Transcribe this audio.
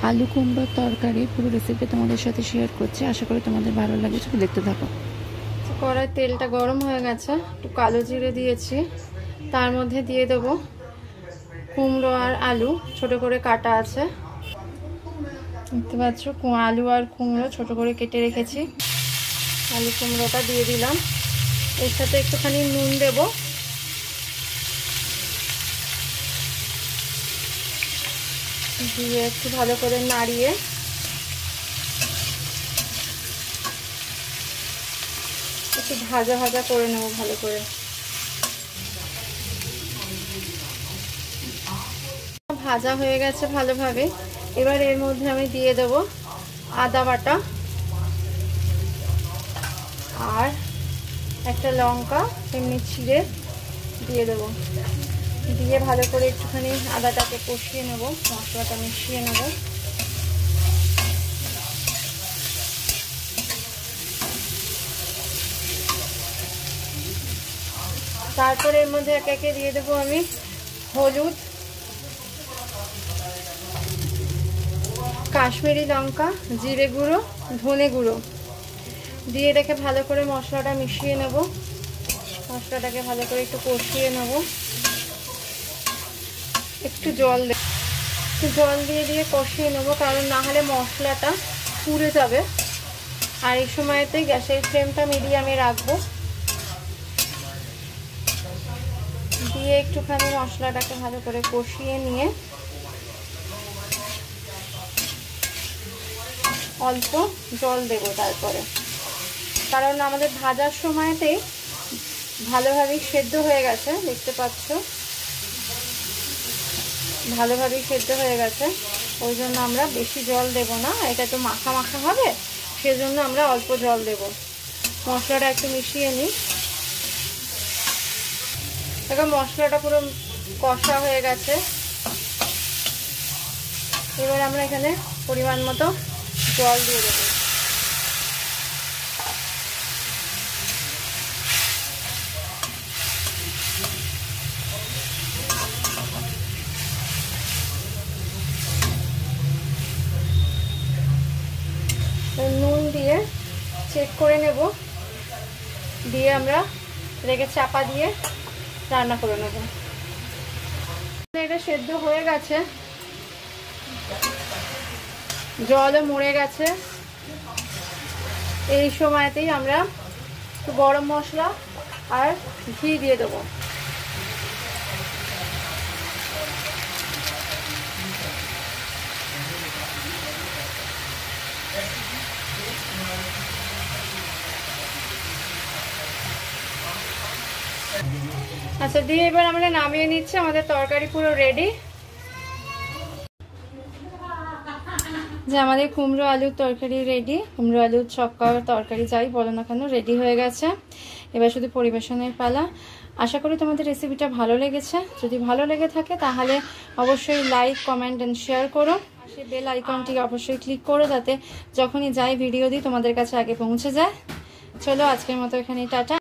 আলু কুমড়োর তরকারি পুরো রেসিপি তোমাদের সাথে শেয়ার করছি। আশা করি তোমাদের ভালো লাগে, চলো দেখতে থাকো। কড়াই তেলটা গরম হয়ে গেছে, একটু কালো জিরে দিয়েছি, তার মধ্যে দিয়ে দেবো কুমড়ো আর আলু ছোট করে কাটা আছে, দেখতে পাচ্ছ। আলু আর কুমড়ো ছোট করে কেটে রেখেছি, আলু কুমড়োটা দিয়ে দিলাম। এর সাথে একটুখানি নুন দেবো, দিয়ে একটু ভালো করে নাড়িয়ে একটু ভাজা ভাজা করে নেব ভালো করে। ভাজা হয়ে গেছে ভালোভাবে। এবার এর মধ্যে আমি দিয়ে দেব আদা বাটা আর একটা লঙ্কা এমনি ছিঁড়ে দিয়ে দেবো, দিয়ে ভালো করে একটুখানি আদাটাকে কষিয়ে নেব, মশলাটা মিশিয়ে নেব। তারপরে এর মধ্যে একে একে দিয়ে দেবো আমি হলুদ, কাশ্মীরি লঙ্কা, জিরে গুঁড়ো, ধনে গুঁড়ো দিয়ে রেখে ভালো করে মশলাটা মিশিয়ে নেব। মশলাটাকে ভালো করে একটু কষিয়ে নেব। একটু জল দিয়ে কষিয়ে নেব, কারণ না হলে মশলাটা পুড়ে যাবে। আর এই সময়তেই গ্যাসের ফ্লেমটা মিডিয়ামে রাখবো। দিয়ে একটুখানি মশলাটাকে ভালো করে কষিয়ে নিয়ে অল্প জল দেব তারপরে, কারণ আমাদের ভাজার সময়তেই ভালোভাবেই সেদ্ধ হয়ে গেছে, দেখতে পাচ্ছ ভালোভাবেই সেদ্ধ হয়ে গেছে। ওই জন্য আমরা বেশি জল দেব না, এটা তো মাখা মাখা হবে, সেজন্য আমরা অল্প জল দেব। মশলাটা একটু মিশিয়ে নিই। এখন মশলাটা পুরো কষা হয়ে গেছে। এবার আমরা এখানে পরিমাণ মতো জল দিয়ে দেবো। নুন দিয়ে চেক করে নেব, দিয়ে আমরা রেখে চাপা দিয়ে রান্না করে নেব। এটা সেদ্ধ হয়ে গেছে, জলও মরে গেছে। এই সময়তেই আমরা একটু গরম মশলা আর ঘি দিয়ে দেবো। আচ্ছা, দিয়ে এবার আমরা নামিয়ে নিচ্ছি। আমাদের তরকারি পুরো রেডি। যে আমাদের কুমড়ো আলুর তরকারি রেডি, কুমড়ো আলুর ছক্কা তরকারি যাই বলো না কেন রেডি হয়ে গেছে। এবার শুধু পরিবেশনের পালা। আশা করি তোমাদের রেসিপিটা ভালো লেগেছে। যদি ভালো লেগে থাকে তাহলে অবশ্যই লাইক, কমেন্ট এন্ড শেয়ার করো। সেই বেল আইকনটি অবশ্যই ক্লিক করো, যাতে যখনই যাই ভিডিও দিই তোমাদের কাছে আগে পৌঁছে যায়। চলো আজকের মতো এখানেই টাটা।